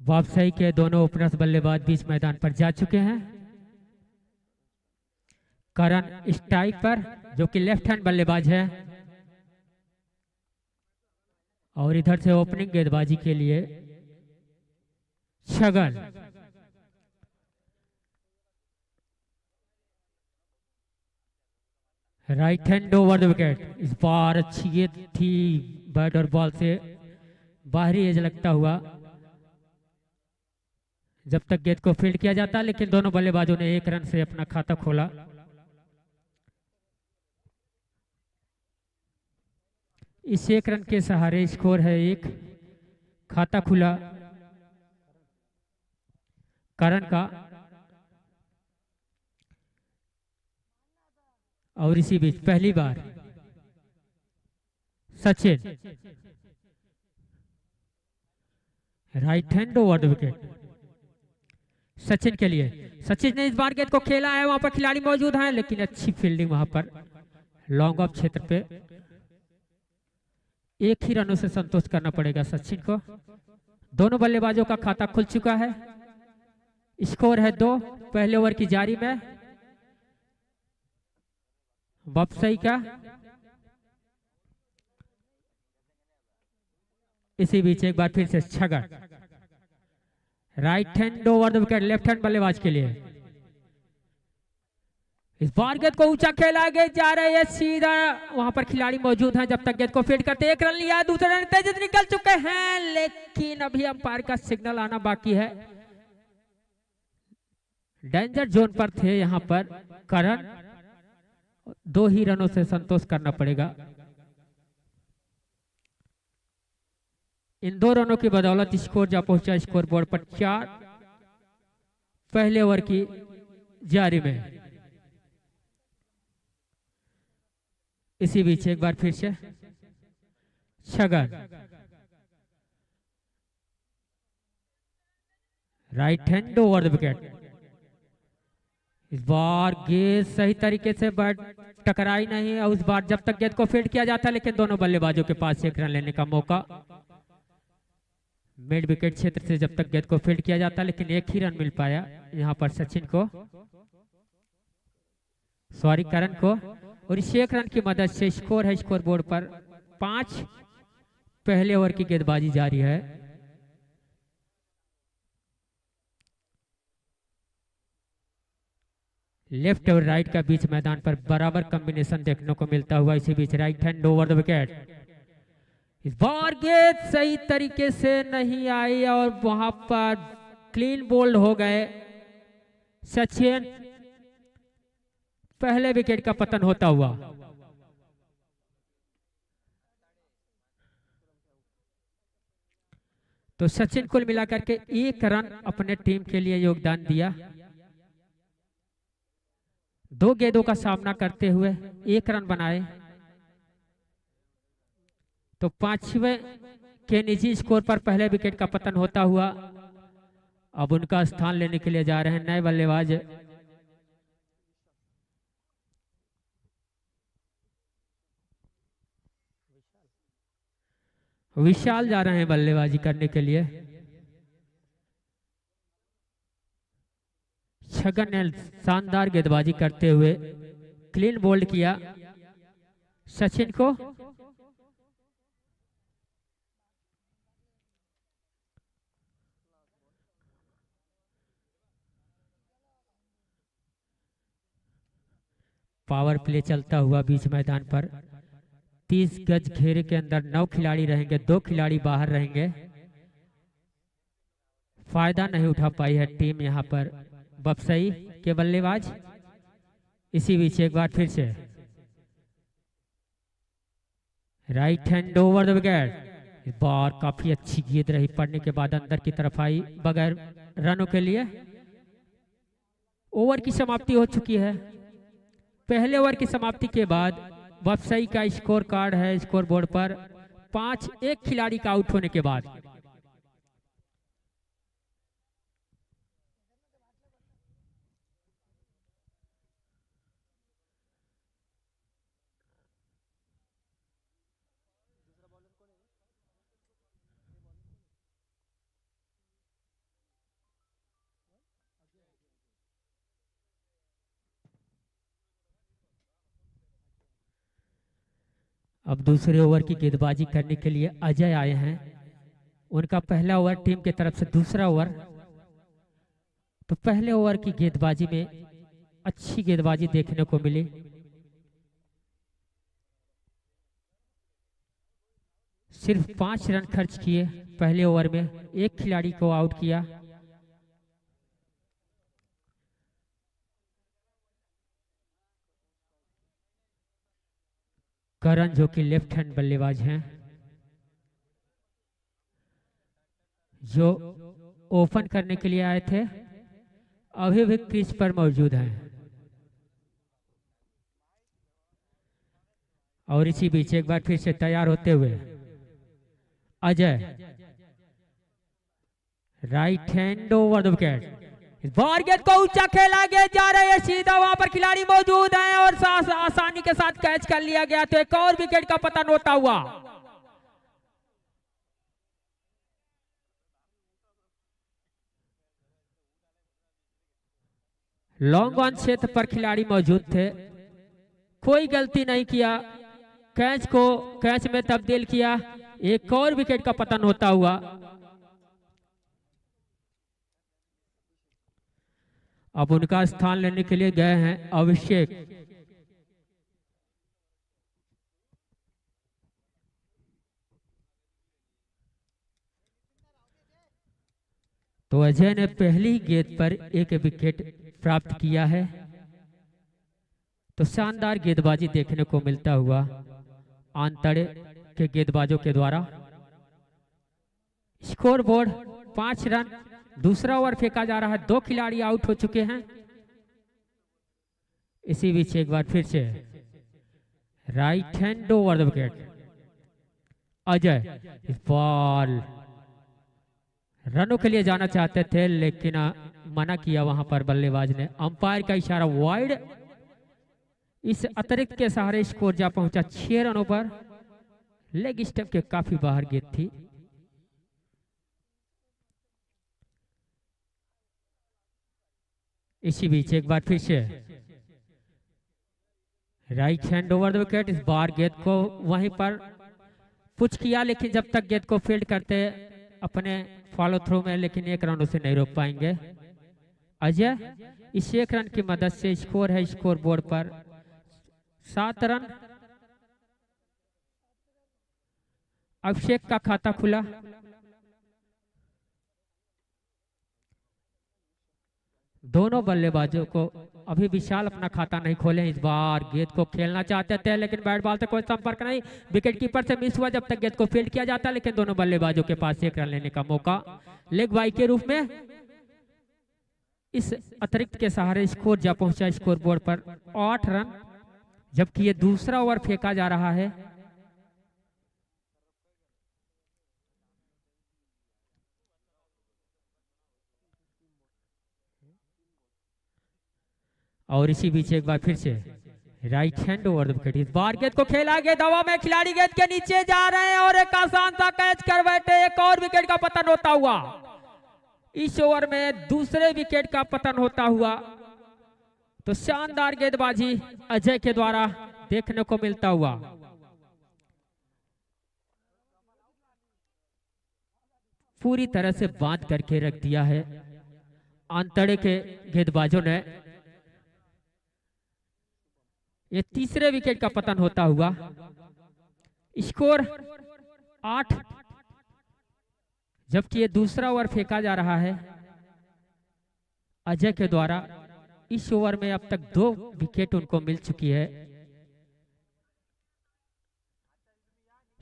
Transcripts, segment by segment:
वापसी के दोनों ओपनर्स बल्लेबाज बीच मैदान पर जा चुके हैं। करण स्ट्राइक पर, जो कि लेफ्ट हैंड बल्लेबाज है, और इधर से ओपनिंग गेंदबाजी के लिए Chhagan. Right hand over the wicket. इस बार अच्छी गेंद थी, बैट और बॉल से बाहरी एज लगता हुआ जब तक गेंद को फील्ड किया जाता, लेकिन दोनों बल्लेबाजों ने एक रन से अपना खाता खोला। इस एक रन के सहारे स्कोर है 1, खाता खुला करण का। और इसी बीच पहली बार Sachin, right hand over the wicket Sachin के लिए। सचिन ने इस बार गेंद को खेला है, वहां पर खिलाड़ी मौजूद हैं, लेकिन अच्छी फील्डिंग वहां पर लॉन्ग ऑफ क्षेत्र पे। एक ही रनों से संतोष करना पड़ेगा सचिन को। दोनों बल्लेबाजों का खाता खुल चुका है। स्कोर है 2 पहले ओवर की जारी में। वापसी का इसी बीच एक बार फिर से Chhagan, right hand over the wicket left hand बल्लेबाज के लिए। इस बार गेंद को ऊंचा खेला, गेंद जा रही है सीधा, वहां पर खिलाड़ी मौजूद हैं। जब तक गेंद को फील्ड करते, एक रन लिया, दूसरे रन तेज निकल चुके हैं, लेकिन अभी अंपायर का सिग्नल आना बाकी है। डेंजर जोन पर थे यहां पर करण। 2 ही रनों से संतोष करना पड़ेगा। इन 2 रनों की बदौलत स्कोर जा पहुंचा स्कोर बोर्ड पर 4 पहले ओवर की जारी में। इसी बीच एक बार फिर से Chhagan, right hand over the wicket. इस बार गेंद सही तरीके से बैट टकराई नहीं, और उस बार जब तक गेंद को फील्ड किया जाता, लेकिन दोनों बल्लेबाजों के पास 1 रन लेने का मौका। मिड विकेट क्षेत्र से जब तक गेंद को फील्ड किया जाता, लेकिन 1 ही रन मिल पाया यहां पर सचिन को, सॉरी करण को। और इस 1 रन की मदद से स्कोर है स्कोर बोर्ड पर 5 पहले ओवर की गेंदबाजी जारी है। लेफ्ट और राइट का बीच मैदान पर बराबर कॉम्बिनेशन देखने को मिलता हुआ। इसी बीच right hand over the wicket. इस बार गेंद सही तरीके से नहीं आई और वहां पर क्लीन बोल्ड हो गए सचिन। पहले विकेट का पतन होता हुआ। तो सचिन कुल मिलाकर के 1 रन अपने टीम के लिए योगदान दिया। 2 गेंदों का सामना करते हुए 1 रन बनाए। तो 5वें के निजी स्कोर पर पहले विकेट का पतन होता हुआ अब उनका स्थान लेने के लिए जा रहे हैं नए बल्लेबाज विशाल, जा रहे हैं बल्लेबाजी करने के लिए। छगन ने शानदार गेंदबाजी करते हुए क्लीन बोल्ड किया सचिन को। पावर प्ले चलता हुआ बीच मैदान पर 30 गज घेरे के अंदर 9 खिलाड़ी रहेंगे, 2 खिलाड़ी बाहर रहेंगे। फायदा नहीं उठा पाई है टीम यहां पर वापसी के बल्लेबाज। इसी बीच एक बार फिर से right hand over the wicket. इस बार काफी अच्छी गेंद रही, पड़ने के बाद अंदर की तरफ आई बगैर रनों के लिए। ओवर की समाप्ति हो चुकी है। पहले ओवर की समाप्ति के बाद वापसी का स्कोर कार्ड है स्कोर बोर्ड पर 5, एक खिलाड़ी का आउट होने के बाद। अब दूसरे ओवर की गेंदबाजी करने के लिए अजय आए हैं। उनका पहला ओवर टीम की तरफ से दूसरा ओवर। तो पहले ओवर की गेंदबाजी में अच्छी गेंदबाजी देखने को मिली। सिर्फ 5 रन खर्च किए पहले ओवर में, एक खिलाड़ी को आउट किया। करण जो कि लेफ्ट हैंड बल्लेबाज हैं, जो ओपन करने के लिए आए थे, अभी भी क्रीज पर मौजूद हैं। और इसी बीच एक बार फिर से तैयार होते हुए Ajay, right hand over the wicket. इस बार गेंद को ऊंचा खेला गया जा रहा है, सीधा वहां पर खिलाड़ी मौजूद हैं और आसानी के साथ कैच कर लिया गया। तो एक और विकेट का पतन होता हुआ। लॉन्ग ऑन क्षेत्र पर खिलाड़ी मौजूद थे, कोई गलती नहीं किया, कैच को कैच में तब्दील किया। एक और विकेट का पतन होता हुआ। अब उनका स्थान लेने के लिए गए हैं अभिषेक। तो अजय ने पहली गेंद पर एक विकेट प्राप्त किया है। तो शानदार गेंदबाजी देखने को मिलता हुआ आंतड़े के गेंदबाजों के द्वारा। Score board 5 run. दूसरा ओवर फेंका जा रहा है, 2 खिलाड़ी आउट हो चुके हैं। इसी बीच एक बार फिर से right hand over the wicket. Ajay इस बॉल रनों के लिए जाना चाहते थे, लेकिन मना किया वहां पर बल्लेबाज ने। अंपायर का इशारा वाइड। इस अतिरिक्त के सहारे स्कोर जा पहुंचा 6 रनों पर। लेग स्टंप के काफी बाहर गेंद थी। इसी बीच एक बार फिर से right hand over the wicket. इस बार गेंद को वहीं पर पुश किया, लेकिन जब तक गेंद को फील्ड करते अपने फॉलो थ्रू में, लेकिन 1 रन उसे नहीं रोक पाएंगे। अजय इस 1 रन की मदद से स्कोर है स्कोर बोर्ड पर 7 रन। अभिषेक का खाता खुला। दोनों बल्लेबाजों को अभी विशाल अपना खाता नहीं खोले। इस बार गेंद को खेलना चाहते थे, लेकिन बैट बॉल से कोई संपर्क नहीं। विकेट कीपर से मिस हुआ जब तक गेंद को फील्ड किया जाता, लेकिन दोनों बल्लेबाजों के पास 1 रन लेने का मौका। लेग बाई के रूप में इस अतिरिक्त के सहारे स्कोर जा पहुंचा स्कोर बोर्ड पर 8 रन, जबकि ये दूसरा ओवर फेंका जा रहा है। और इसी बीच एक बार फिर से right hand over the wicket. इस बार गेंद को खेला गया दवा में, खिलाड़ी गेंद के नीचे जा रहे हैं और एक आसान सा कैच कर बैठे। एक और विकेट का पतन होता हुआ। इस ओवर में दूसरे विकेट का पतन होता हुआ। तो शानदार गेंदबाजी अजय के द्वारा देखने को मिलता हुआ। पूरी तरह से बांध करके रख दिया है आंतड़े के गेंदबाजों ने। ये तीसरे विकेट का पतन होता हुआ। स्कोर 8, जबकि ये दूसरा ओवर फेंका जा रहा है अजय के द्वारा। इस ओवर में अब तक 2 विकेट उनको मिल चुकी है।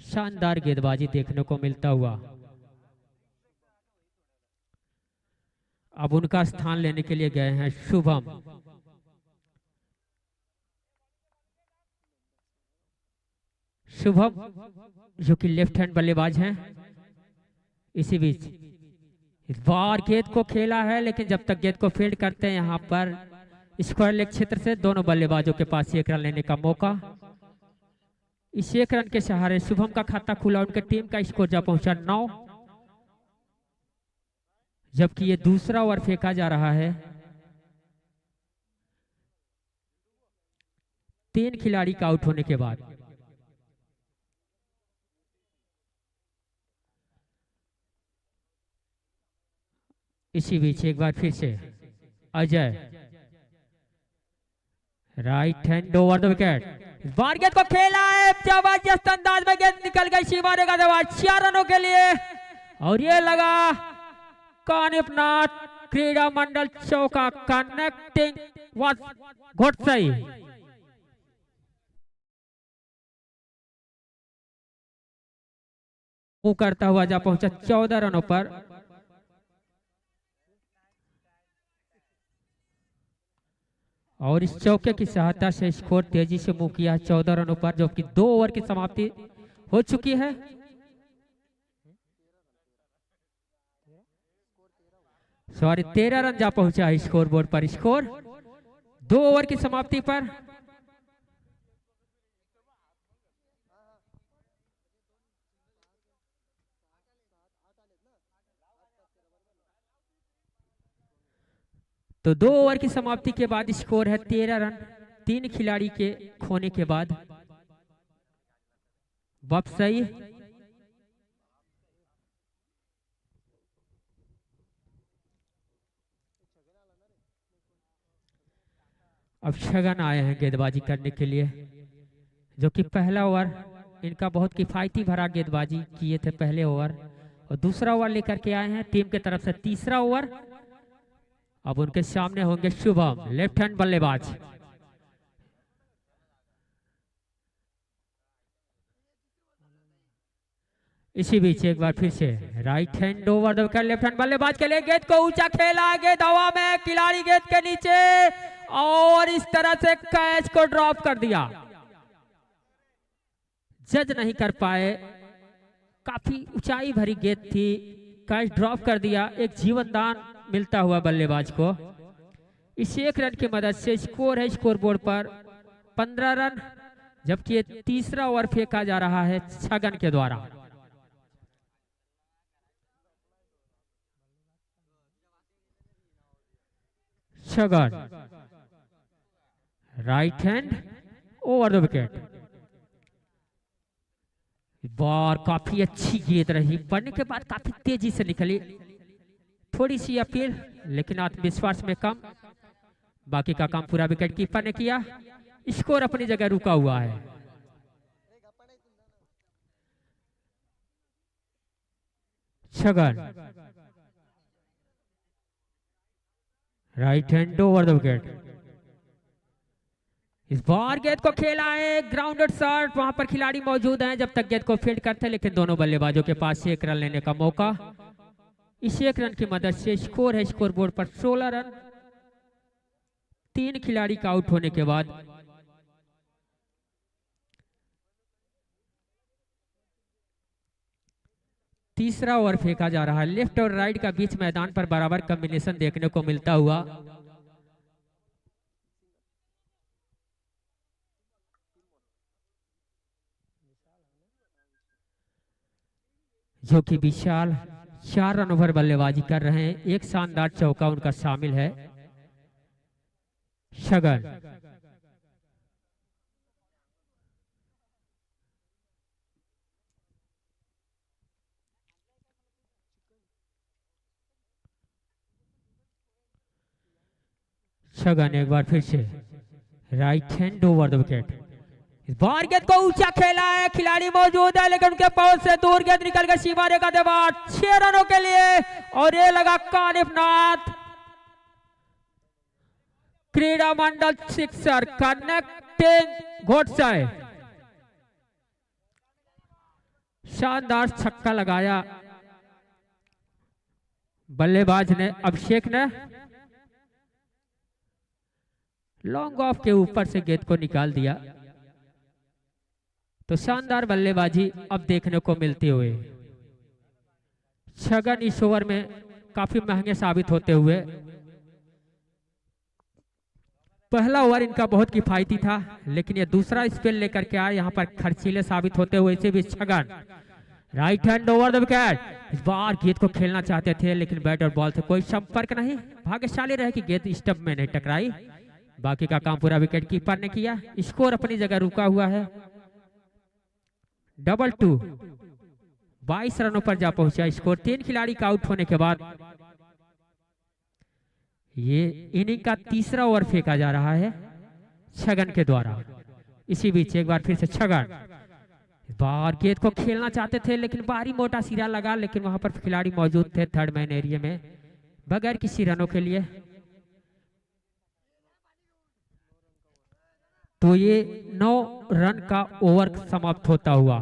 शानदार गेंदबाजी देखने को मिलता हुआ। अब उनका स्थान लेने के लिए गए हैं शुभम। शुभम जो कि लेफ्ट हैंड बल्लेबाज हैं। इसी बीच इस बार गेंद को खेला है, लेकिन जब तक गेंद को फील्ड करते हैं यहाँ पर स्क्वायर लेग क्षेत्र से दोनों बल्लेबाजों के पास 1 रन लेने का मौका। इस 1 रन के सहारे शुभम का खाता खुला। उनके टीम का स्कोर जा पहुंचा 9, जबकि ये दूसरा ओवर फेंका जा रहा है। 3 खिलाड़ी का आउट होने के बाद। इसी बीच एक बार फिर से Ajay, right hand over the wicket. इस बार गेंद को खेला है जबरदस्त अंदाज में, गेंद निकल गई सीमारे का दबाव 4 रनों के लिए। और ये लगा कानिपनाथ क्रीड़ा मंडल चौका, कनेक्टिंग वॉज गुड सही। वो करता हुआ जा पहुंचा 14 रनों पर। और इस चौके की सहायता से स्कोर तेजी से मूव किया 14 रनों पर, जो कि 2 ओवर की समाप्ति हो चुकी है। सॉरी 13 रन जा पहुंचा है स्कोर बोर्ड पर। स्कोर 2 ओवर की समाप्ति पर। तो 2 ओवर की समाप्ति के बाद स्कोर है 13 रन, 3 खिलाड़ी के खोने के बाद। वापसी अब छगन आए हैं गेंदबाजी करने के लिए, जो कि पहला ओवर इनका बहुत किफायती भरा गेंदबाजी किए थे पहले ओवर, और दूसरा ओवर लेकर के आए हैं टीम की तरफ से तीसरा ओवर। अब उनके सामने होंगे शुभम, लेफ्ट हैंड बल्लेबाज। इसी बीच एक बार फिर से right hand over the wicket, left hand बल्लेबाज के लिए गेंद को ऊंचा खेला, गेंद हवा में, खिलाड़ी गेंद के नीचे, और इस तरह से कैच को ड्रॉप कर दिया। जज नहीं कर पाए, काफी ऊंचाई भरी गेंद थी, कैच ड्रॉप कर दिया। एक जीवन दान मिलता हुआ बल्लेबाज को। इस 1 रन की मदद से स्कोर है स्कोर बोर्ड पर 15 रन, जबकि ये तीसरा ओवर फेंका जा रहा है छगन के द्वारा। Chhagan, right hand over the wicket. बार काफी अच्छी गेंद रही, पड़ने के बाद काफी तेजी से निकली, थोड़ी सी अपील लेकिन आत्मविश्वास में कम। बाकी का काम पूरा विकेट कीपर ने किया। स्कोर अपनी जगह रुका हुआ है। Chhagan, right hand over the wicket. इस बार गेंद को खेला है ग्राउंडेड शॉट, वहां पर खिलाड़ी मौजूद हैं जब तक गेंद को फील्ड करते, लेकिन दोनों बल्लेबाजों के पास 1 रन लेने का मौका। इस 1 रन की मदद से स्कोर है स्कोर बोर्ड पर 16 रन, 3 खिलाड़ी का आउट होने के बाद। तीसरा ओवर फेंका जा रहा है। लेफ्ट और राइट का बीच मैदान पर बराबर कॉम्बिनेशन देखने को मिलता हुआ। जो कि विशाल 4 रन ओवर बल्लेबाजी कर रहे हैं, एक शानदार चौका उनका शामिल है। छगन, छगन एक बार फिर से right hand over the wicket. इस बार गेंद को ऊंचा खेला है, खिलाड़ी मौजूद है लेकिन उनके पहुंच से दूर गेंद निकल गई सीमारे का दबाव 6 रनों के लिए। और ये लगा कानिपनाथ क्रीड़ा मंडल सिक्सर, कनेक्टिंग घोटसाई। शानदार छक्का लगाया बल्लेबाज ने, अभिषेक ने लॉन्ग ऑफ के ऊपर से गेंद को निकाल दिया। तो शानदार बल्लेबाजी अब देखने को मिलती हुए। छगन इस ओवर में काफी महंगे साबित होते हुए। पहला ओवर इनका बहुत किफायती था, लेकिन ये दूसरा स्पेल लेकर के आए, यहाँ पर खर्चीले साबित होते हुए। इसे भी Chhagan, right hand over the wicket. इस बार गेंद को खेलना चाहते थे लेकिन बैट और बॉल से कोई संपर्क नहीं। भाग्यशाली रहे कि गेंद स्टंप में नहीं टकराई। बाकी का काम पूरा विकेट कीपर ने किया। स्कोर अपनी जगह रुका हुआ है। 2-2, 22 रनों पर जा पहुंचा स्कोर, 3 खिलाड़ी का आउट होने के बाद। ये इनिंग का तीसरा ओवर फेंका जा रहा है छगन के द्वारा। इसी बीच एक बार फिर से छगन, इस बार गेंद को खेलना चाहते थे लेकिन बाहरी मोटा सिरा लगा, लेकिन वहां पर खिलाड़ी मौजूद थे थर्ड मैन एरिया में बगैर किसी रनों के लिए। तो ये 9 रन का ओवर समाप्त होता हुआ।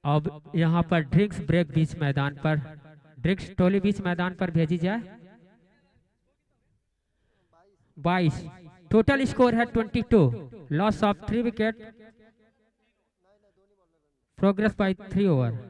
अब यहां पर ड्रिंक्स ब्रेक बीच मैदान पर, ड्रिंक्स टोली बीच मैदान पर भेजी जाए। 22 टोटल स्कोर है 22, loss of 3 wicket, progress by 3 over.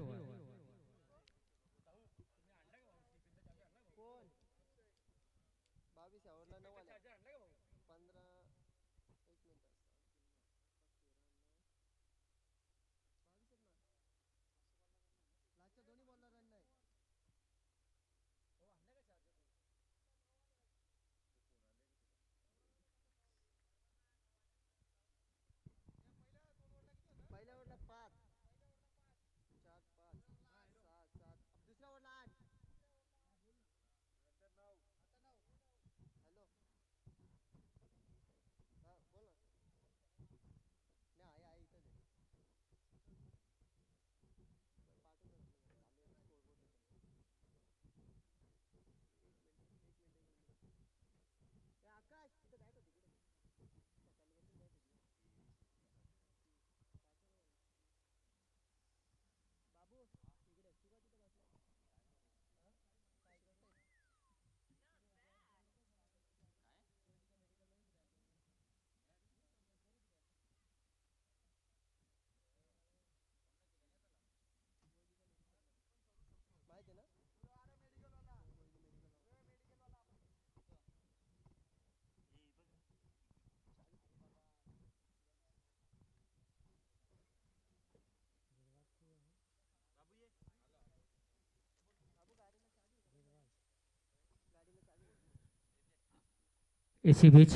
इसी बीच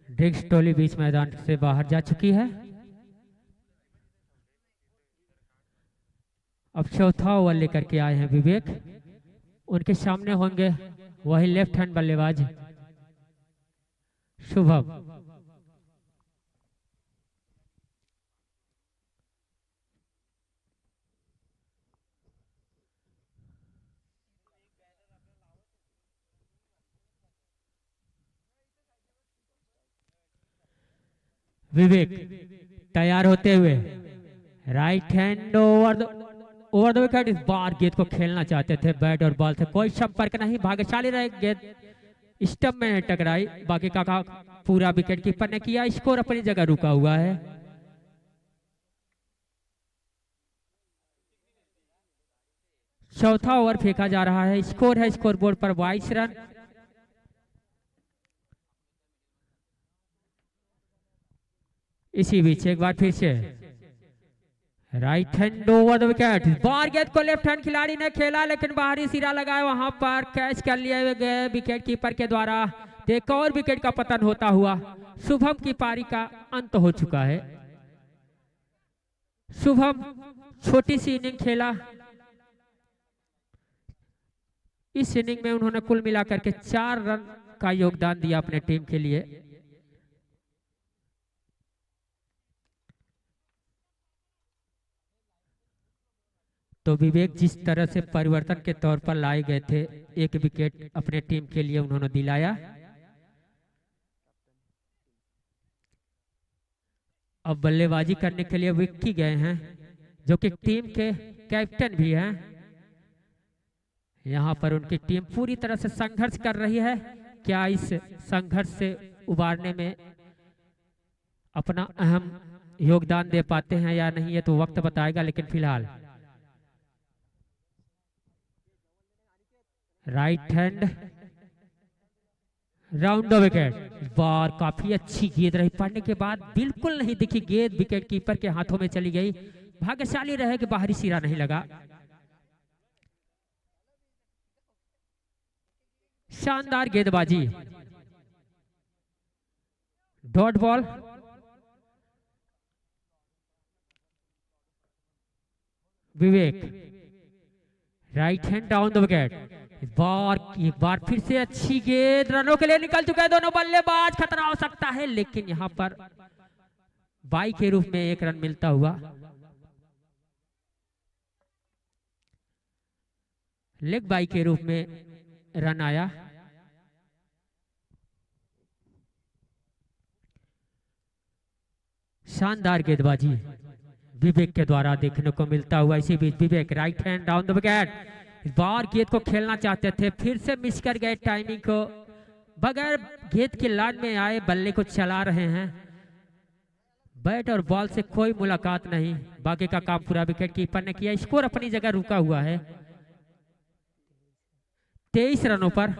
ड्रिंक्स टोली बीच मैदान से बाहर जा चुकी है। अब चौथा ओवर लेकर के आए हैं विवेक, उनके सामने होंगे वही लेफ्ट हैंड बल्लेबाज शुभम। विवेक तैयार होते हुए right hand over the wicket. इस बार गेंद को खेलना चाहते थे, बैट और बॉल से कोई संपर्क नहीं, भाग्यशाली रहे गेंद स्टंप में टकराई। बाकी का पूरा विकेट कीपर ने किया, स्कोर अपनी जगह रुका हुआ है। चौथा ओवर फेंका जा रहा है, स्कोर है स्कोर बोर्ड पर 22 रन। इसी बीच एक बार फिर से right hand over the wicket. बार गेंद को लेफ्ट हैंड खिलाड़ी ने खेला लेकिन बाहरी सिरा लगाया, वहां पर कैच कर लिए गए विकेट कीपर के द्वारा। एक और विकेट का पतन होता हुआ शुभम की पारी का अंत हो चुका है। शुभम छोटी सी इनिंग खेला, इस इनिंग में उन्होंने कुल मिलाकर के 4 रन का योगदान दिया अपने टीम के लिए। तो विवेक जिस तरह से परिवर्तन के तौर पर लाए गए थे, एक विकेट अपने टीम के लिए उन्होंने दिलाया। अब बल्लेबाजी करने के लिए विक्की गए हैं, जो कि टीम के कैप्टन भी हैं। यहां पर उनकी टीम पूरी तरह से संघर्ष कर रही है। क्या इस संघर्ष से उबारने में अपना अहम योगदान दे पाते हैं या नहीं, ये तो वक्त बताएगा। लेकिन फिलहाल right hand round the wicket. बार काफी अच्छी गेंद रही, पड़ने के बाद बिल्कुल नहीं दिखी गेंद, विकेट कीपर के हाथों में चली गई। भाग्यशाली रहे कि बाहरी सिरा नहीं लगा। शानदार गेंदबाजी, dot ball. Vivek right hand down the wicket. एक बार फिर से अच्छी गेंद, रनों के लिए निकल चुके हैं दोनों बल्लेबाज। खतरा हो सकता है, लेकिन यहाँ पर बाई के रूप में एक रन मिलता हुआ। लेग बाई के रूप में रन आया। शानदार गेंदबाजी विवेक के द्वारा देखने को मिलता हुआ। इसी बीच Vivek right hand down the wicket, इस बार गेंद को खेलना चाहते थे, फिर से मिस कर गए टाइमिंग को। बगैर गेंद की लाइन में आए बल्ले को चला रहे हैं। बैट और बॉल से कोई मुलाकात नहीं, बाकी का काम पूरा विकेट कीपर ने किया। स्कोर अपनी जगह रुका हुआ है 23 रनों पर।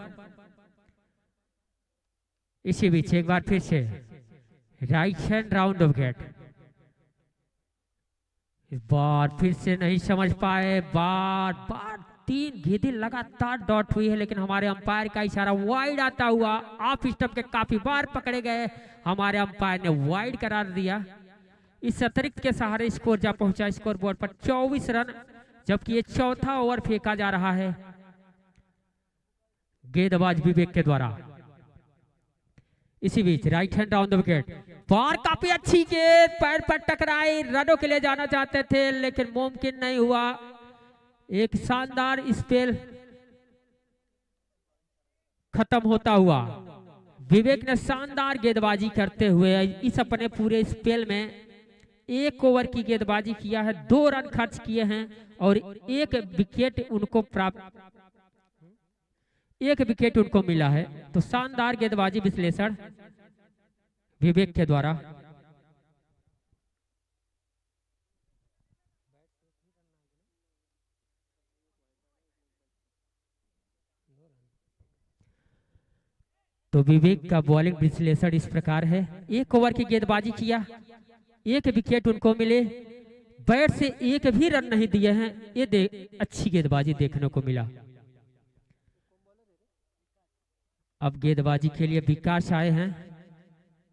इसी बीच एक बार फिर से right hand round the wicket, इस बार फिर से नहीं समझ पाए। बार बार 3 गेंदें लगातार डॉट हुई है, लेकिन हमारे अंपायर का इशारा वाइड आता हुआ। ऑफ स्टंप के काफी बार पकड़े गए, हमारे अंपायर ने वाइड करार दिया। इस अतिरिक्त के सहारे स्कोर जा पहुंचा स्कोर बोर्ड पर 24 रन, जबकि ये चौथा ओवर फेंका जा रहा है गेंदबाज विवेक के द्वारा। इसी बीच right hand down the wicket, बार काफी अच्छी गेंद पैर पर टकराई। रनों के लिए जाना चाहते थे, लेकिन मुमकिन नहीं हुआ। एक शानदार स्पेल खत्म होता हुआ। विवेक ने शानदार गेंदबाजी करते हुए इस अपने पूरे स्पेल में 1 ओवर की गेंदबाजी किया है, 2 रन खर्च किए हैं और 1 विकेट उनको प्राप्त, 1 विकेट उनको मिला है। तो शानदार गेंदबाजी विश्लेषण विवेक के द्वारा। तो विवेक का बॉलिंग विश्लेषण इस प्रकार है। 1 ओवर की गेंदबाजी किया, 1 विकेट उनको मिले, बैट से 1 भी रन नहीं दिए हैं। ये अच्छी गेंदबाजी देखने को मिला। अब गेंदबाजी के लिए विकास आए हैं।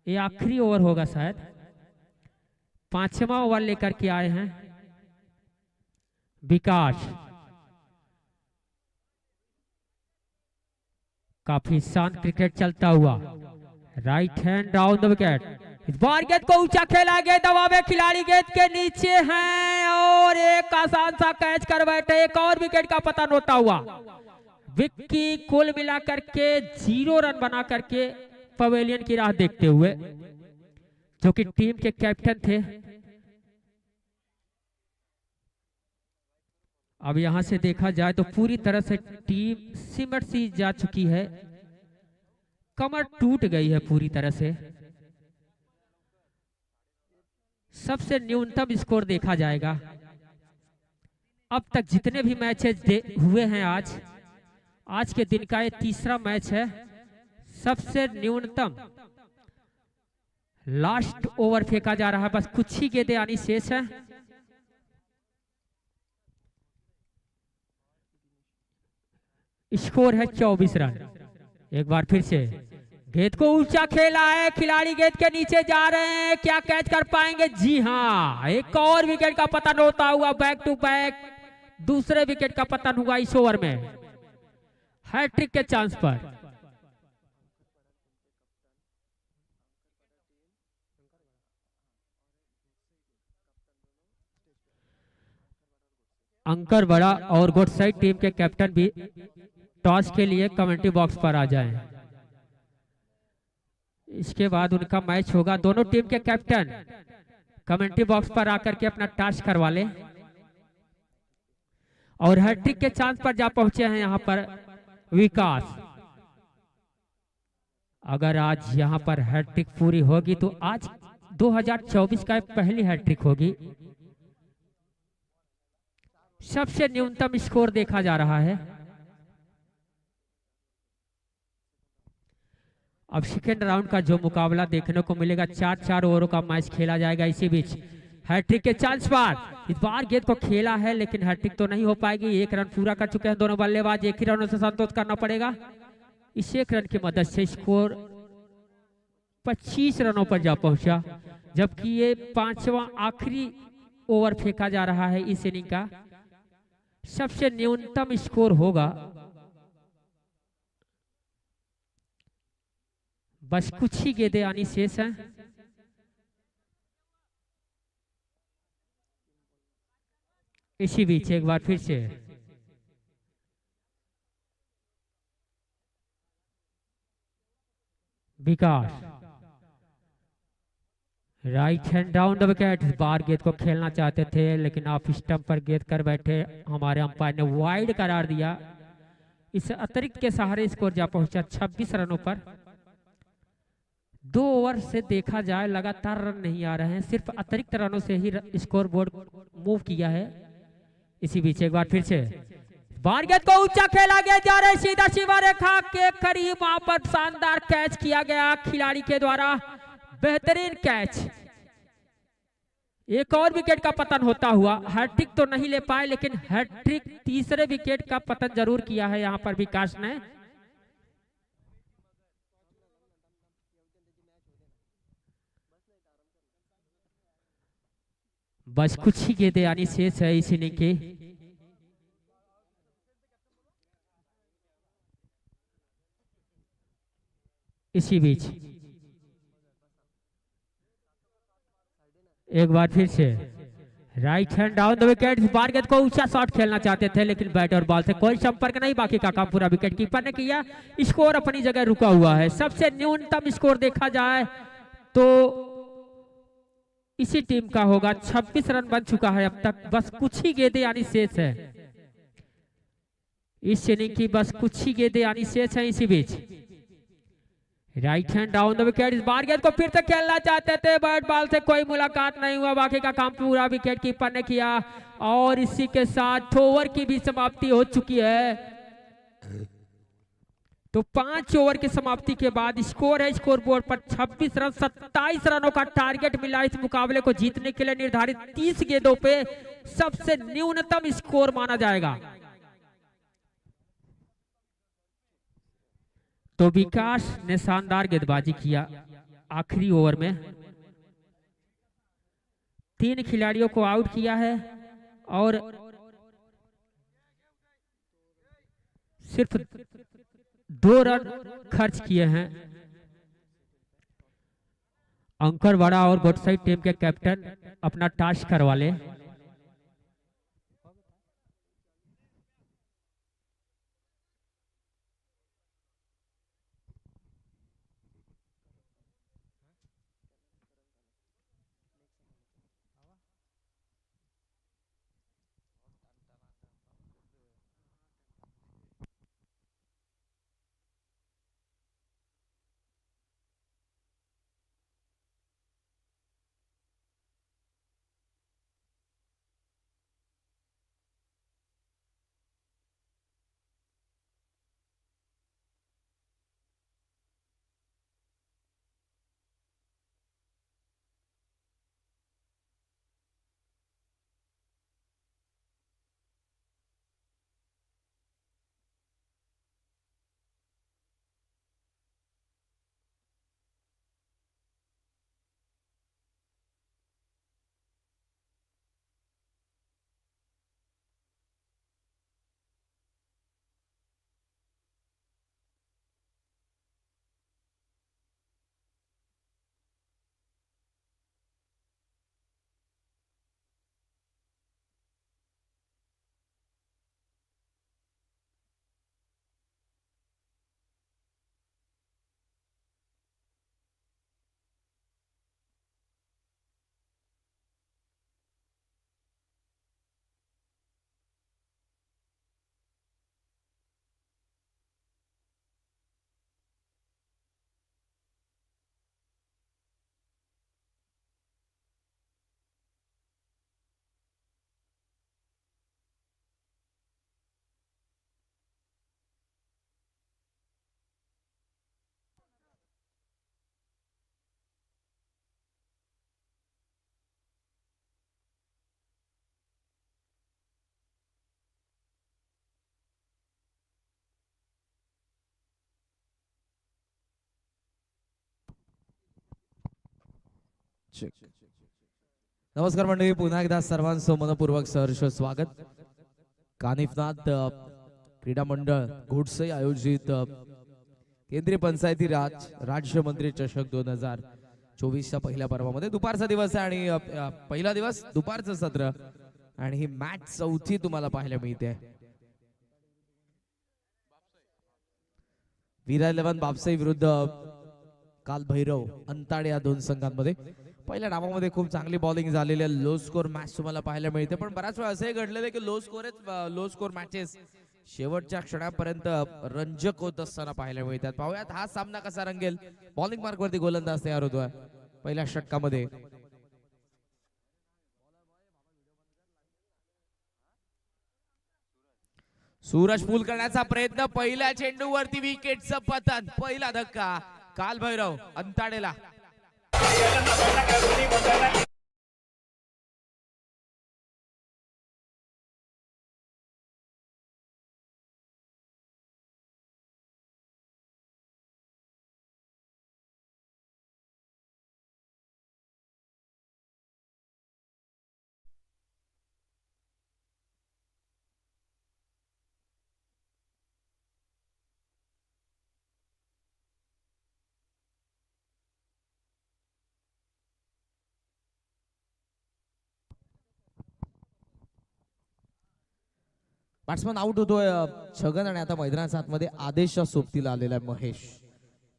ये आखिरी ओवर होगा शायद, 5वां ओवर लेकर के आए हैं विकास। काफी शांत क्रिकेट चलता हुआ। Right hand down the wicket, इस बार गेंद को ऊंचा खेला, गेंद दबाव में खिलाड़ी गेंद के नीचे हैं और एक आसान सा कैच कर बैठे। एक और विकेट का पतन होता हुआ। विक्की कुल मिलाकर के 0 रन बना करके पवेलियन की राह देखते हुए, जो कि टीम के कैप्टन थे। अब यहां से देखा जाए तो पूरी तरह से टीम सिमट सी जा चुकी है, कमर टूट गई है पूरी तरह से। सबसे न्यूनतम स्कोर देखा जाएगा। अब तक जितने भी मैचेस हुए हैं, आज के दिन का ये 3रा मैच है। सबसे न्यूनतम लास्ट ओवर फेंका जा रहा है, बस कुछ ही गेंदें आनी शेष है। स्कोर है 24 रन। एक बार फिर से गेंद को ऊंचा खेला है, खिलाड़ी गेंद के नीचे जा रहे हैं, क्या कैच कर पाएंगे? जी हां, एक और विकेट का पतन होता हुआ। बैक टू बैक दूसरे विकेट का पतन हुआ इस ओवर में, हैट्रिक के चांस पर। अंकर बड़ा और गोडसे टीम के कैप्टन भी टॉस के लिए कमेंट्री बॉक्स पर आ जाएं। इसके बाद उनका मैच होगा। दोनों टीम के कैप्टन कमेंट्री बॉक्स पर आकर के अपना टॉस करवा लें। और हैट्रिक के चांस पर जा पहुंचे हैं यहां पर विकास। अगर आज यहां पर हैट्रिक पूरी होगी तो आज 2024 का पहली हैट्रिक होगी। सबसे न्यूनतम स्कोर देखा जा रहा है। अब सेकेंड राउंड का जो मुकाबला देखने को मिलेगा, 4-4 ओवरों का मैच खेला जाएगा। इसी बीच हैट्रिक के चांस पर इस बार गेंद को खेला है, लेकिन हैट्रिक तो नहीं हो पाएगी। 1 रन पूरा कर चुके हैं दोनों बल्लेबाज, 1 ही रनों से संतोष करना पड़ेगा। इस 1 रन की मदद से स्कोर 25 रनों पर जा पहुंचा, जबकि ये 5वां आखिरी ओवर फेंका जा रहा है इस इनिंग का। सबसे न्यूनतम स्कोर होगा बस कुछ ही गेंदें आनी शेष हैं। इसी बीच एक बार फिर से Vikas right hand down the wicket. इस बार गेंद को खेलना चाहते थे लेकिन ऑफ स्टंप पर गेंद कर बैठे हमारे अंपायर ने वाइड करार दिया। इस अतिरिक्त के सहारे स्कोर जा पहुंचा 26 रनों पर। 2 ओवर से देखा जाए लगातार रन नहीं आ रहे हैं, सिर्फ अतिरिक्त रनों से ही स्कोर बोर्ड मूव किया है। इसी बीच एक बार फिर से बार गेंद को ऊंचा खेला गया जा रहा है, सीधा सीमा रेखा के करीब वहां पर शानदार कैच किया गया खिलाड़ी के द्वारा, बेहतरीन कैच। एक और विकेट का पतन होता हुआ, हैट्रिक तो नहीं ले पाए लेकिन हैट्रिक तीसरे विकेट का पतन जरूर किया है यहां पर विकास ने। बस कुछ ही गेंदें आनी शेष है इस इनिंग की। इसी बीच एक बार फिर से right hand down the wicket. बार गेंद को ऊंचा शॉट खेलना चाहते थे लेकिन बैट और बॉल से कोई संपर्क नहीं, बाकी का काम पूरा विकेट कीपर ने किया। स्कोर अपनी जगह रुका हुआ है। सबसे न्यूनतम स्कोर देखा जाए तो इसी टीम का होगा। 26 रन बन चुका है अब तक, बस कुछ ही गेंदें आनी शेष है इस इनिंग की, बस कुछ ही गेंदें आनी शेष है। इसी बीच right hand down the wicket. इस बार गेंद को फिर से खेलना चाहते थे, बैट बॉल से कोई मुलाकात नहीं हुआ, बाकी का काम पूरा विकेट कीपर ने किया। और इसी के साथ ओवर की भी समाप्ति हो चुकी है। तो 5 ओवर की समाप्ति के बाद स्कोर है स्कोर बोर्ड पर 26 रन। 27 रनों का टारगेट मिला इस मुकाबले को जीतने के लिए। निर्धारित 30 गेंदों पे सबसे न्यूनतम स्कोर माना जाएगा। तो विकास ने शानदार गेंदबाजी किया आखिरी ओवर में, 3 खिलाड़ियों को आउट किया है और सिर्फ 2 रन खर्च किए हैं। अंकर बड़ा और गोटसाई टीम के कैप्टन अपना टास्क करवा ले। नमस्कार मंडळी, पुन्हा एकदा सर्वांचं मनपूर्वक सहर्ष स्वागत। कानिफनाथ क्रीडा मंडळ घोडसई आयोजित केंद्रीय पंचायती राज राज्यमंत्री चषक 2024च्या पहिल्या पर्वामध्ये दुपारचा दिवस आहे आणि पहिला दिवस दुपारचं सत्र आणि ही मॅच चौथी तुम्हाला पाहायला मिळते. वीरा 11 बापसाई विरुद्ध काल भैरव अंताडे या दोन संघांमध्ये पहिल्या डावामध्ये खूप चांगली बॉलिंग झालेली आहे. लो स्कोर मॅच तुम्हाला पाहायला मिळते, पण बराच वेळा असंही घडलेलं आहे की लो स्कोर मॅचेस शेवटच्या क्षणापर्यंत रंजक होत असताना पाहायला मिळतात. पाहूयात हा सामना कसा रंगेल. बॉलिंग मार्क वरती गोलंदाज तयार होतोय पहिल्या षटकामध्ये. सूरज पूल करण्याचा प्रयत्न, पहिल्या चेंडूवरती विकेटचं पतन, पहिला धक्का काल भैरव अंताडेला. बॅट्समन आउट होतोय छगन आणि आता मैदानाच्या आतमध्ये आदेशच्या सोबतीला आलेला आहे महेश.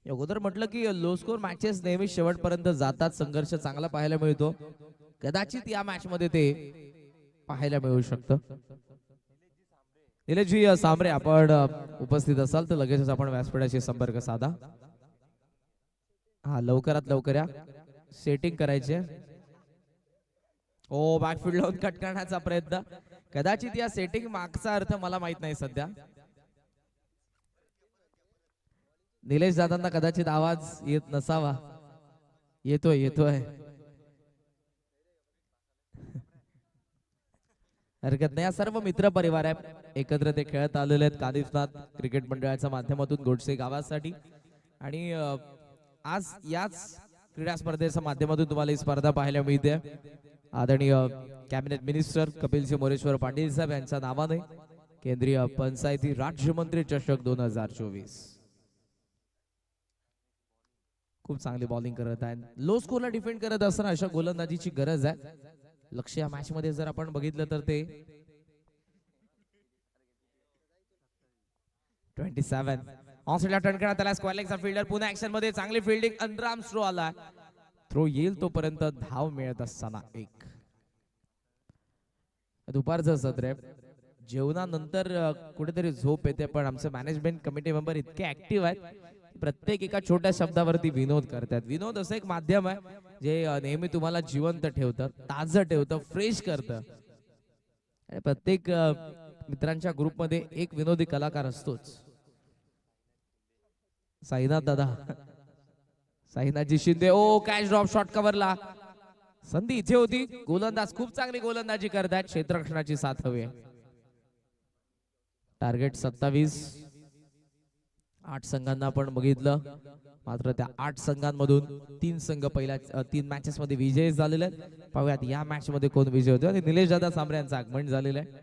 अगोदर म्हटलं की लो स्कोर मॅचेस नेहमी शेवटपर्यंत जातात, संघर्ष चांगला पाहायला मिळतो. कदाचित या मॅच मध्ये ते पाहायला मिळू शकतं. निलेशजी सांबरे आपण उपस्थित असाल तर लगेचच आपण व्यासपीठाशी संपर्क साधा. हा लवकरात लवकर या, सेटिंग करायचे. ओ बॅकफील्ड लावून कट करण्याचा प्रयत्न, कदाचित या सेटिंग मागचा अर्थ मला माहित नाही सध्या. निलेश दादांना कदाचित आवाज येत नसावा. येतोय हरकत नाही. सर्व मित्र परिवार आहे, एकत्र ते खेळत आलेले आहेत कादिफनाथ क्रिकेट मंडळाच्या माध्यमातून गोडसे गावासाठी. आणि आज याच क्रीडा स्पर्धेच्या माध्यमातून तुम्हाला ही स्पर्धा पाहायला मिळते. आदरणीय कॅबिनेट मिनिस्टर कपिलसिंह मोरेश्वर पाटील साहेब यांच्या नावाने केंद्रीय पंचायती राज्यमंत्री चषक 2024. खूप चांगली बॉलिंग करत आहे. लो स्कोरला डिफेंड करत असताना अशा गोलंदाजीची गरज आहे. लक्ष या मॅच मध्ये जर आपण बघितलं तर ते 27 ऑनसाइडला टर्न करण्यात आला. स्क्वेअर लेगचा फिल्डर पुन्हा ऍक्शन मध्ये, चांगली फिल्डिंग, अंतराम थ्रो आला. थ्रो येईल तोपर्यंत धाव मिळत असताना एक. दुपारचं सत्र आहे, जेवणानंतर कुठेतरी झोप येते, पण आमचे मॅनेजमेंट कमिटी मेंबर इतके ऍक्टिव्ह आहेत, प्रत्येक एका छोट्या शब्दावरती विनोद करतात. विनोद असं एक माध्यम आहे जे नेहमी तुम्हाला जिवंत ठेवतं, ताजं ठेवतं, फ्रेश करतं. प्रत्येक मित्रांच्या ग्रुपमध्ये एक विनोदी कलाकार असतोच. साईनाथ दादा, साईनाथजी शिंदे, ओ कॅच ड्रॉप, शॉट कव्हरला. संधी इथे होती, गोलंदाज खूप चांगली गोलंदाजी करतात, क्षेत्ररक्षणाची साथ हवी आहे. टार्गेट 27. 8 संघांना आपण बघितलं, मात्र त्या 8 संघांमधून 3 संघ पहिल्या 3 मॅचेस मध्ये विजयी झालेले आहेत. पाहूयात या मॅच मध्ये कोण विजय होतो. आणि निलेश दादा सांबरे यांचं आगमन झालेलं आहे.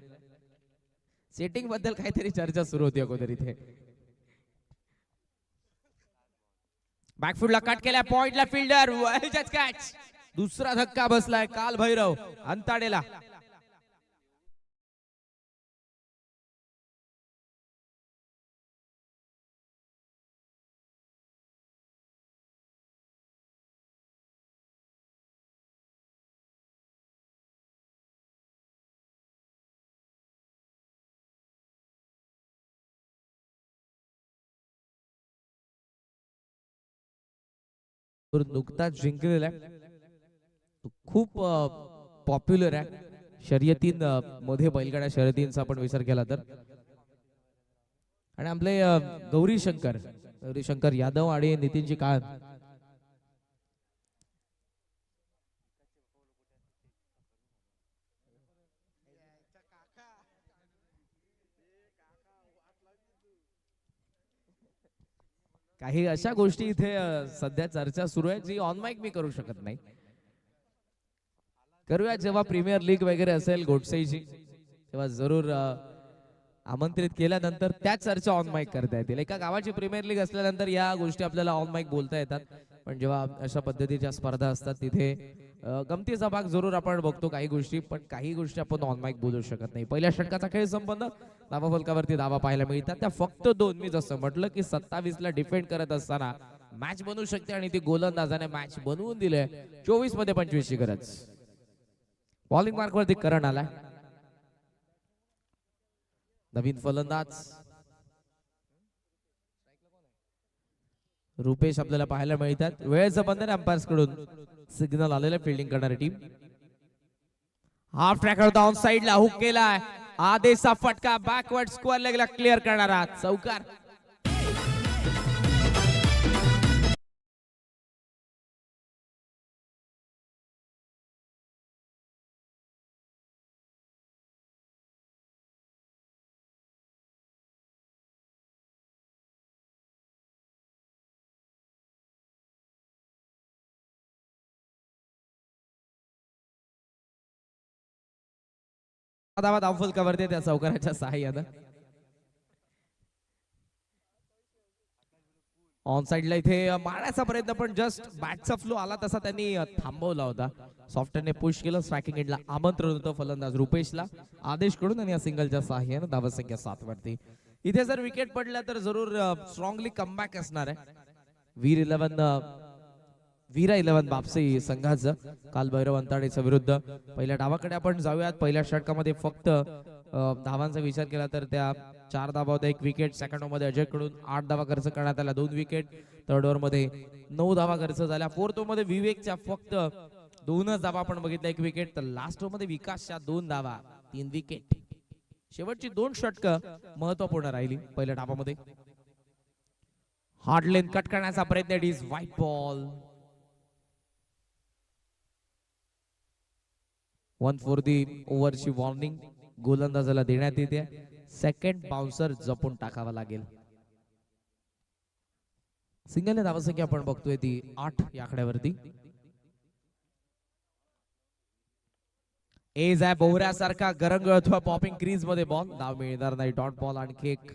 सेटिंग बद्दल काहीतरी चर्चा सुरू होती अगोदर इथे. बॅकफुटला कट केल्या, पॉइंटला फिल्डर, कॅच. दुसरा धक्का बसलाय काल भैरव अंताडेला. नुकताच जिंकलेला आहे, खूप पॉप्युलर आहे शर्यतींमध्ये, बैलगाड्या शर्यतींचा आपण विचार केला तर. आणि आपले गौरी शंकर यादव आणि नितीनजी काळ काही अशा गोष्टी इथे सध्या चर्चा सुरू आहे जी ऑन माइक मी करू शकत नाही. करूया जेव्हा प्रीमियर लीग वगैरे असेल गोडसेची, तेव्हा जरूर आमंत्रित केल्यानंतर त्या चर्चा ऑन माईक करता येतील. एका गावाची प्रीमियर लीग असल्यानंतर या गोष्टी आपल्याला ऑन माईक बोलता येतात. पण जेव्हा अशा पद्धतीच्या स्पर्धा असतात तिथे गमतीचा भाग जरूर आपण बघतो काही गोष्टी, पण काही गोष्टी आपण ऑन माईक बोलू शकत नाही. पहिल्या षटकाचा खेळ संपन्न, धावा फलकावरती धावा पाहायला मिळतात. त्या फक्त 2. मी जसं म्हटलं की 27 ला डिफेंड करत असताना मॅच बनवू शकते आणि ती गोलंदाजाने मॅच बनवून दिले. 24 मध्ये 25 ची गरज. बॉलिंग मार्क वरती करण आलाय. नवीन फलंदाज रुपेश आपल्याला पाहायला मिळतात. वेळेचं बंधन अंपायर्स कडून सिग्नल आलेलं फिल्डिंग करणारी टीम. हाफ ट्रॅकर डाऊन साइडला हुक केलाय. आदेशचा फटका बॅकवर्ड स्क्वेअर लेगला क्लिअर करणारा चौकार. धावा धावफलकावरती त्या चौकाराच्या सहाय्यानं. ऑन साइडला इथे मारण्याचा प्रयत्न, पण जस्ट बॅटचा फ्लो आला तसा त्यांनी थांबवला होता. सॉफ्टने पुश केलं. स्ट्रायकिंग एंडला आमंत्रण होतं फलंदाज रुपेशला आदेश कडून आणि या सिंगलच्या सहाय्यानं धावा संख्या 7 वरती. इथे जर विकेट पडल्या तर जरूर स्ट्रॉंगली कमबॅक असणार आहे वीरा 11 बापसी संघाचं काल भैरव अंताडेच्या विरुद्ध. पहिल्या डावाकडे आपण जाऊयात. पहिल्या षटकामध्ये फक्त धावांचा विचार केला तर त्या 4 धावा होत्या, 1 विकेट. सेकंड ओव्हर मध्ये अजय कडून 8 धावा खर्च करण्यात आल्या, 2 विकेट. थर्ड ओव्हर मध्ये 9 धावा खर्च झाल्या. फोर्थ ओव्हर मध्ये विवेकच्या फक्त 2च धावा आपण बघितल्या, 1 विकेट. तर लास्ट ओव्हर मध्ये विकासच्या 2 धावा, 3 विकेट. शेवटची 2 षटकं महत्वपूर्ण राहिली पहिल्या डावामध्ये. हार्ड लेन कट करण्याचा प्रयत्न. It is wide ball. 1 for the ओव्हरची वॉर्निंग गोलंदाजाला देण्यात येते. सेकंड बाउन्सर जपून टाकावा लागेल. सिंगलने धावसंख्या आपण बघतोय ती 8 या आकड्यावरती. एज आहे बोहऱ्यासारखा गरंगळतो पॉपिंग क्रीज मध्ये बॉल. धाव मिळणार नाही. Dot ball. आणखी एक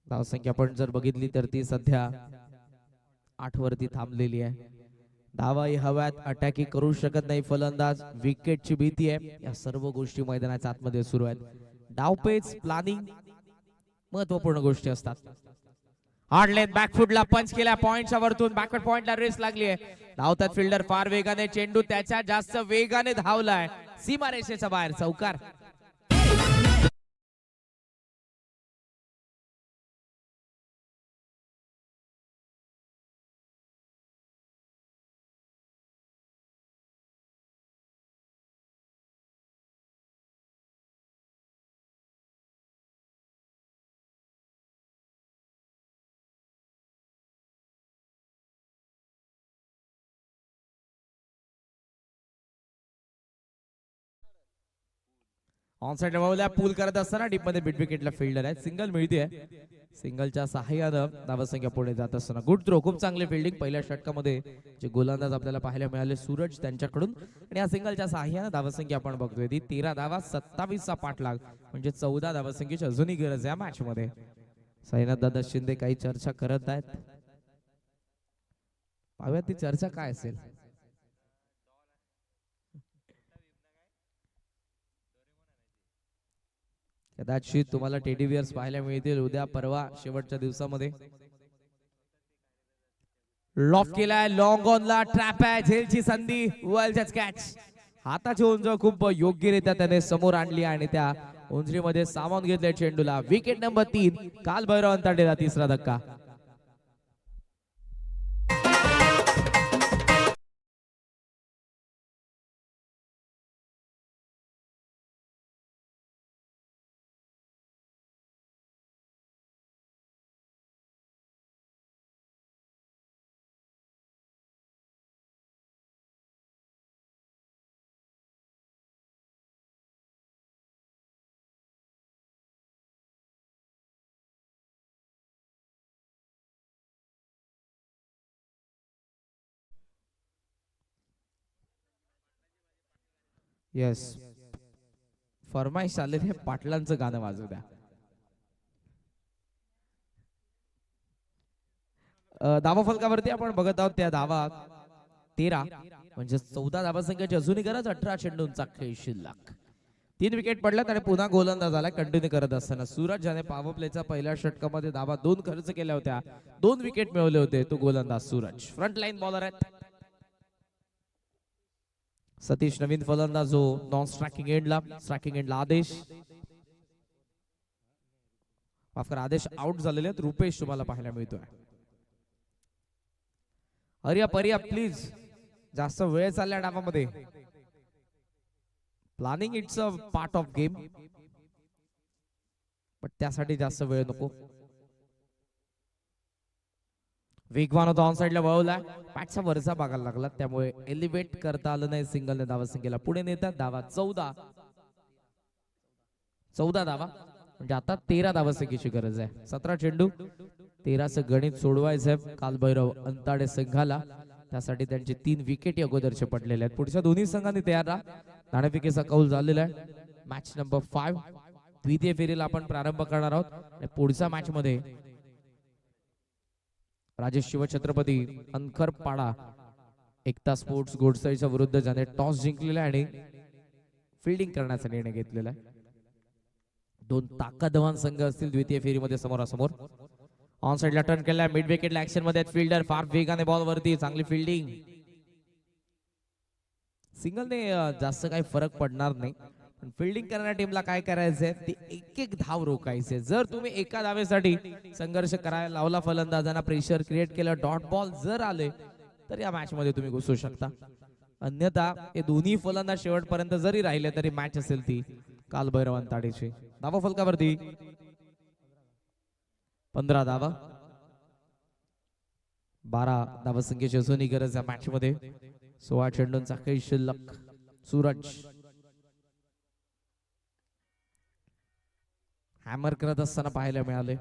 धावसंख्या आपण जर बघितली तर ती सध्या 8 वरती थांबलेली आहे. धावाही हव्यात, अटॅकिंग करू शकत नाही फलंदाज. विकेटची भीती आहे. या सर्व गोष्टी मैदानाच्या आतमध्ये सुरू आहेत. डावपेच प्लॅनिंग महत्वपूर्ण गोष्टी असतात. हार्ड लेन बॅकफुटला पंच केला. पॉइंटच्या वरतून बॅकवर्ड पॉइंटला रेस लागली आहे. धावतात फिल्डर फार वेगाने. चेंडू त्याच्या जास्त वेगाने धावलाय. सीमा रेषेच्या बाहेर चौकार. On side रमवल्या. पूल करत असताना डीप मध्ये मिड विकेटला फिल्डर आहे. सिंगल मिळते. सिंगलच्या सहाय्यानं धावसंख्या पुढे जात असताना गुड थ्रो. खूप चांगले फिल्डिंग पहिल्या षटकामध्ये जे गोलंदाज आपल्याला पाहायला मिळाले सूरज त्यांच्याकडून. आणि या सिंगलच्या सहाय्यानं धावसंख्या आपण बघतोय ती 13 धावा, 27 चा पाठलाग, म्हणजे 14 धावसंख्येची अजूनही गरज आहे या मॅच मध्ये. साईनाथ दादा शिंदे काही चर्चा करत आहेत. पाहूया ती चर्चा काय असेल. कदाचित तुम्हाला टेडी बियर्स पाहायला मिळतील उद्या परवा शेवटच्या दिवसामध्ये. लॉफ केलाय. लॉंग ऑन ला ट्रॅप आहे. झेलची संधी. वर्ल्डच कॅच. हाताची उंच खूप योग्यरित्या त्याने समोर आणली आणि त्या उंचीमध्ये सामावून घेतले चेंडूला. Wicket number 3. काल भैरव अंताडेला तिसरा धक्का. येस, फरमाईश आलेली आहे, पाटलांचं गाणं वाजू द्या. धावा फलकावरती आपण बघत आहोत त्या धावा 13 म्हणजे 14 धावा संख्येची अजूनही गरज. 18 चेंडूंचा खेळ शिल्लक. 3 विकेट पडल्यात आणि पुन्हा गोलंदाज आला कंटिन्यू करत असताना सूरज ज्याने पॉवर प्लेच्या पहिल्या षटकामध्ये धावा 2 खर्च केल्या होत्या, 2 विकेट मिळवले होते, तो गोलंदाज सूरज. फ्रंट लाईन बॉलर आहेत. सतीश नवीन फलंदाज जो नॉन स्ट्रायकिंग एंडला आदेश, माफ करा, आदेश आउट झालेले आहेत. रुपेश तुम्हाला पाहायला मिळतोय. पर्या प्लीज, जास्त वेळ चालल्या डावामध्ये. Planning it's a part of game, पण त्यासाठी जास्त वेळ नको. वेगवान होता, ऑन साइडला वळवला, पॅटचा वरचा भागाला लागला, त्यामुळे एलिव्हेट करता आलं नाही. सिंगलने धावा संख्येला पुढे नेतात. धावा 14 धावा म्हणजे आता 13 धावा संख्येची गरज आहे. 17 चेंडू, 13चं गणित सोडवायचंय कालभैरव अंताडे संघाला. त्यासाठी त्यांचे 3 विकेट अगोदरचे पडलेले आहेत. पुढच्या दोन्ही संघांनी तयार राहा. नाणेफेकीचा कौल झालेला आहे. मॅच नंबर 5 द्वितीय फेरीला आपण प्रारंभ करणार आहोत. आणि पुढच्या मॅच मध्ये राजेश शिवछत्रपती अनखरपाडा एकता स्पोर्ट्स गोडसईच्या विरुद्ध ज्याने टॉस जिंकलेला आहे आणि फिल्डिंग करण्याचा निर्णय घेतलेला आहे. 2 ताकदवान संघ असतील द्वितीय फेरीमध्ये समोरासमोर. ऑन साइडला टर्न केला, मिड विकेटला ऍक्शन मध्ये फिल्डर फार वेगाने बॉल वरती, चांगली फिल्डिंग. सिंगलने जास्त काही फरक पडणार नाही, पण फिल्डिंग करणाऱ्या टीमला काय करायचंय, ती एक एक धाव रोखायचे. जर तुम्ही एका धावेसाठी संघर्ष करायला लावला, फलंदाजांना प्रेशर क्रिएट केलं, डॉट बॉल जर आले, तर या मॅच मध्ये तुम्ही घुसू शकता. अन्यथा हे दोन्ही फलंदाज शेवटपर्यंत जरी राहिले तरी मॅच असेल ती कालभैरव अंताडेची. धावा फलकावरती 15 धावा, 12 धावा संख्येची अजूनही गरज या मॅच मध्ये. 16 चेंडूंचा खेळ शिल्लक. सूरज हॅमर करत असताना पाहायला मिळाले.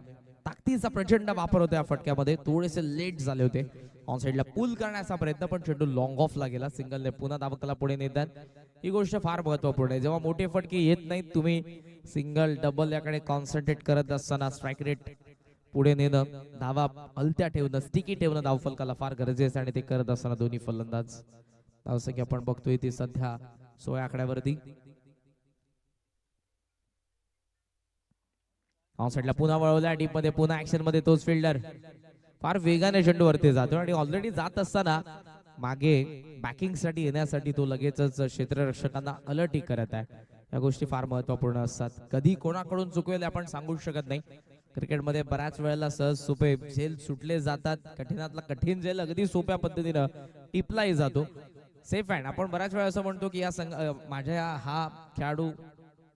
ताकदीचा प्रचंड वापर होता या फटक्यामध्ये. थोडेसे लेट झाले होते. ऑन साइडला पुल करण्याचा प्रयत्न, पण चेंडू लॉंग ऑफला गेला. सिंगलने पुन्हा धावकाला पुढे नेतात. ही गोष्ट फार महत्वपूर्ण आहे. जेव्हा मोठे फटके येत नाहीत, तुम्ही सिंगल डबल याकडे कॉन्सन्ट्रेट करत असताना स्ट्राईक रेट पुढे नेणं, धावा हलत्या ठेवणं, स्टिकी ठेवणं धावफलकाला फार गरजेचं आहे. आणि ते करत असताना दोन्ही फलंदाज धावसंख्या आपण बघतोय ती सध्या 16 आकड्यावरती. ऑन साइडला पुन्हा वळवला, डीप मध्ये पुन्हा ऍक्शन मध्ये तोच फिल्डर फार वेगाने चेंडू वरती जातो आणि ऑलरेडी जात असताना मागे बॅकिंग साठी येण्यासाठी तो लगेचच क्षेत्ररक्षकांना अलर्ट करत आहे. या गोष्टी फार महत्वपूर्ण असतात. कधी कोणाकडून चुकवेल आपण सांगू शकत नाही. क्रिकेटमध्ये बऱ्याच वेळेला सहज सोपे झेल सुटले जातात. कठीणातला कठीण झेल अगदी सोप्या पद्धतीनं टिपलाही जातो. सेफ हँड आपण बऱ्याच वेळा असं म्हणतो की माझ्या हा खेळाडू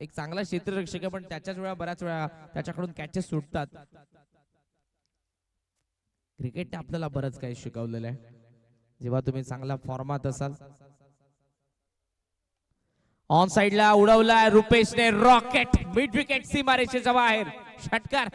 एक चांगला क्षेत्ररक्षक आहे, पण त्याच्याच वेळा बऱ्याच वेळा त्याच्याकडून कॅचेस सुटतात. क्रिकेटने आपल्याला बरंच काही शिकवलेलं आहे. जेव्हा तुम्ही चांगल्या फॉर्मात असाल. ऑन साइडला उडवला रुपेशने, रॉकेट मिड विकेट सीमारेषेच्या बाहेर, षटकार.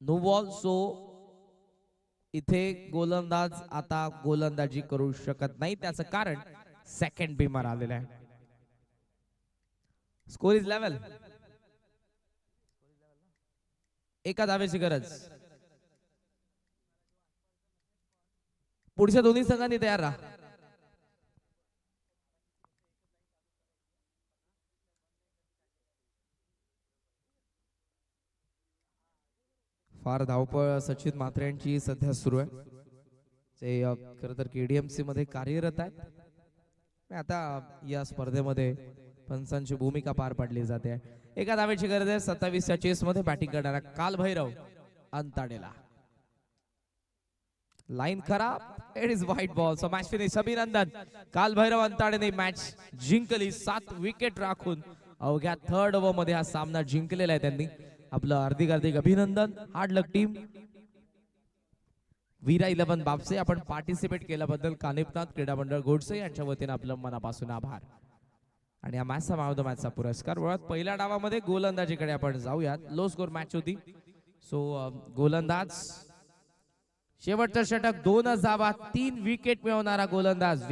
No ball. सो इथे गोलंदाज आता गोलंदाजी करू शकत नाही. त्याचं कारण सेकंड बीमर आलेला आहे. Score is level. एका धावेची गरज. पुढच्या दोन्ही संघांनी तयार राहा. फार धावपळ सचिन म्हात्रे यांची सध्या सुरू आहे. ते खरं तर KDMC मध्ये कार्यरत आहेत. आता या स्पर्धेमध्ये पंचांची भूमिका पार पाडली जाते. एका धावेची गरज आहे. 27 चेस मध्ये बॅटिंग करणारा कालभैरव अंताडेला. लाईन खराब. It is wide ball. So match finish. अभिनंदन. कालभैरव अंताडेने मॅच जिंकली 7 विकेट राखून. अवघ्या थर्ड ओव्हर मध्ये हा सामना जिंकलेला आहे त्यांनी. आपलं हार्दिक अभिनंदन. Hard luck team. वीरा 11 बापसे आपण पार्टिसिपेट केल्याबद्दल कानिपनाथ क्रीडा मंडळ गोडसे यांच्या वतीने आपलं मनापासून आभार. आणि या मॅचचा मॅन ऑफ द मॅचचा पुरस्कार. मुळात पहिल्या डावामध्ये गोलंदाजीकडे आपण जाऊयात. लो स्कोर मॅच होती. सो गोलंदाज शेवटचं षटक 2 धावा 3 विकेट मिळवणारा गोलंदाज